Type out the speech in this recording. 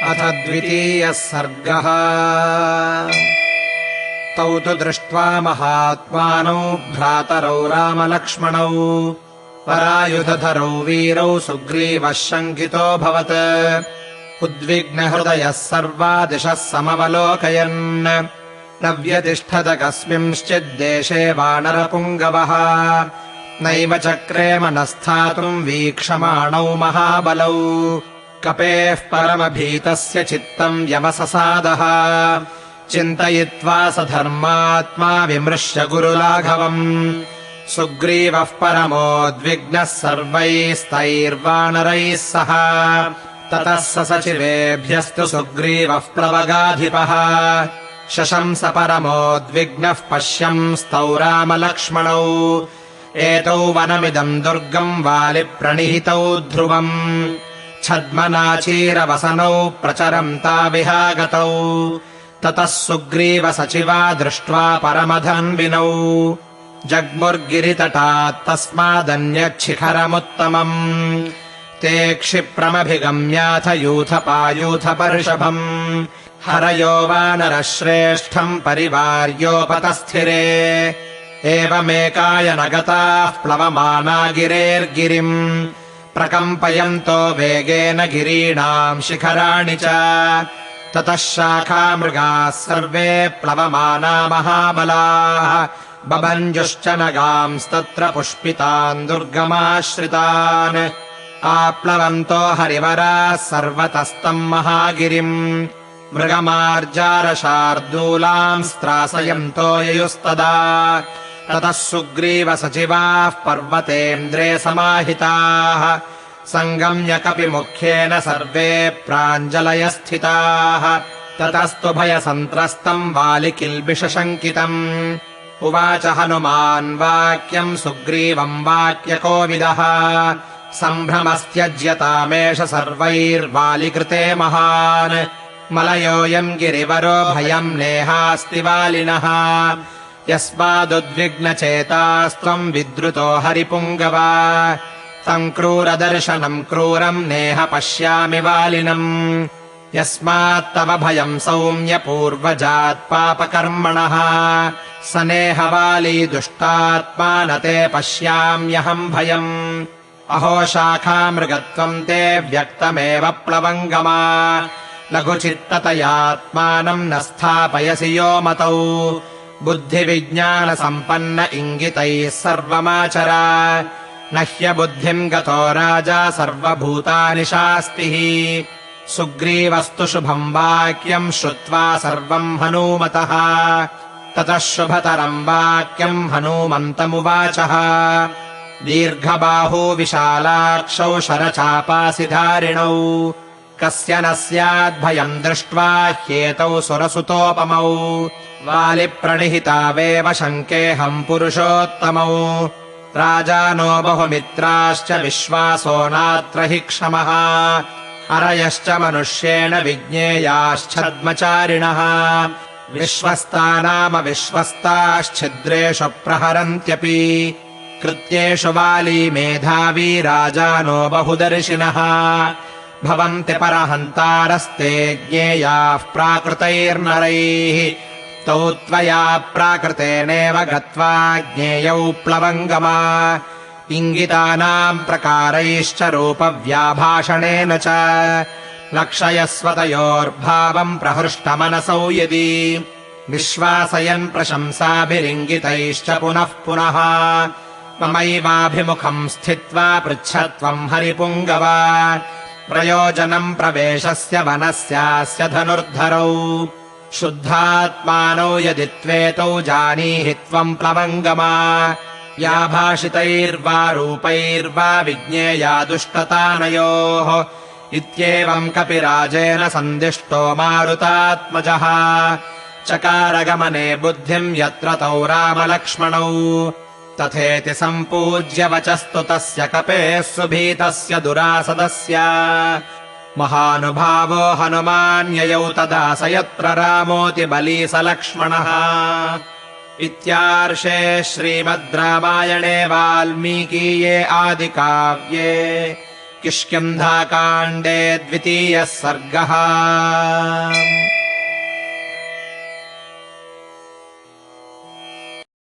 अथ द्वितीयः सर्गः। तौ तु दृष्ट्वा महात्मानौ भ्रातरौ रामलक्ष्मणौ परायुधधरौ वीरौ सुग्रीवः शङ्कितोऽभवत्। उद्विग्नहृदयः सर्वा दिशः समवलोकयन् न व्यतिष्ठत कस्मिंश्चिद्देशे वानरपुङ्गवः। नैव चक्रे मनस्थातुम् वीक्षमाणौ महाबलौ कपेः परमभीतस्य चित्तम् व्यवससादः। चिन्तयित्वा स धर्मात्मा विमृश्य गुरुलाघवम् सुग्रीवः परमोद्विग्नः सर्वैस्तैर्वानरैः सह। ततः स सचिवेभ्यस्तु सुग्रीवः प्लवगाधिपः शशंस परमोद्विग्नः पश्यंस्तौ रामलक्ष्मणौ। एतौ वनमिदम् दुर्गम् वालिप्रणिहितौ ध्रुवम् छद्मनाचीरवसनौ प्रचरन्ताविहागतौ। ततः सुग्रीवसचिवा दृष्ट्वा परमधन्विनौ जग्मुर्गिरितटात् तस्मादन्यच्छिखरमुत्तमम्। ते क्षिप्रमभिगम्याथ यूथपायूथपर्षभम् हरयो वानरश्रेष्ठम् परिवार्योपतस्थिरे। एवमेकाय नगताः प्लवमाना गिरेर्गिरिम् प्रकम्पयन्तो वेगेन गिरीणाम् शिखराणि च। ततः शाखामृगाः सर्वे प्लवमाना महाबलाः बभञ्जुश्च नगांस्तत्र पुष्पितान् दुर्गमाश्रितान्। आप्लवन्तो हरिवराः सर्वतस्तम् महागिरिम् मृगमार्जारशार्दूलांस्त्रासयन्तो ययुस्तदा। ततः सुग्रीवसचिवाः पर्वतेन्द्रे समाहिताः सङ्गम्य कपिमुख्येन सर्वे प्राञ्जलयस्थिताः। ततस्तु भयसन्त्रस्तम् वालिकिल्बिषशङ्कितम् उवाच हनुमान् वाक्यम् सुग्रीवम् वाक्यकोविदः। सम्भ्रमस्त्यज्यतामेष सर्वैर्वालिकृते महान् मलयोऽयम् गिरिवरो भयम् नेहास्ति वालिनः। यस्मादुद्विग्नचेतास्त्वम् विद्रुतो हरिपुङ्गव तम् क्रूरदर्शनम् क्रूरम् नेह पश्यामि वालिनम्। यस्मात्तव भयम् सौम्य पूर्वजात्पापकर्मणः स नेहवाली दुष्टात्मा न ते पश्याम्यहम् भयम्। अहो शाखामृगत्वम् ते व्यक्तमेव प्लवङ्गमा लघुचित्ततयात्मानम् न स्थापयसि यो मतौ। बुद्धिविज्ञानसम्पन्न इङ्गितैः सर्वमाचर न ह्यबुद्धिम् गतो राजा सर्वभूतानि शास्तिः। सुग्रीवस्तु शुभम् वाक्यम् श्रुत्वा सर्वम् हनूमतः। ततः शुभतरम् वाक्यम् हनूमन्तमुवाचः। दीर्घबाहू विशालाक्षौ शरचापासिधारिणौ कस्य न स्याद्भयम् दृष्ट्वा ह्येतौ सुरसुतोपमौ। वालिप्रणिहितावेव शङ्केऽहम् पुरुषोत्तमौ। राजानो बहुमित्राश्च विश्वासो नात्र हि क्षमः। अरयश्च मनुष्येण विज्ञेयाश्छद्मचारिणः विश्वस्ता नाम विश्वस्ताश्छिद्रेषु प्रहरन्त्यपि। कृत्येषु वाली मेधावी राजानो बहुदर्शिनः भवन्ति परहन्तारस्ते ज्ञेयाः प्राकृतैर्नरैः। तौ त्वया प्राकृतेनेव गत्वा ज्ञेयौ प्लवङ्गमा इङ्गितानाम् प्रकारैश्च रूपव्याभाषणेन च। लक्षयस्वतयोर्भावम् प्रहृष्टमनसौ यदि विश्वासयन् प्रशंसाभिरिङ्गितैश्च पुनः पुनः। ममैवाभिमुखम् स्थित्वा पृच्छत्वम् हरिपुङ्गव प्रयोजनम् प्रवेशस्य वनस्यास्य धनुर्धरौ। शुद्धात्मानौ यदि त्वेतौ जानीहि त्वम् प्लवङ्गमा या भाषितैर्वा रूपैर्वा विज्ञेया दुष्टतानयोः। इत्येवम् कपिराजेन सन्दिष्टो मारुतात्मजः चकारगमने बुद्धिम् यत्र तौ रामलक्ष्मणौ। तथेति सम्पूज्य वचस्तु तस्य कपेः सुभीतस्य दुरासदस्य। महानुभावो हनुमान्ययौ तदा स यत्र रामोऽति बली स लक्ष्मणः। इत्यार्षे श्रीमद् रामायणे वाल्मीकीये आदिकाव्ये किष्किन्धाकाण्डे 2. सर्गः।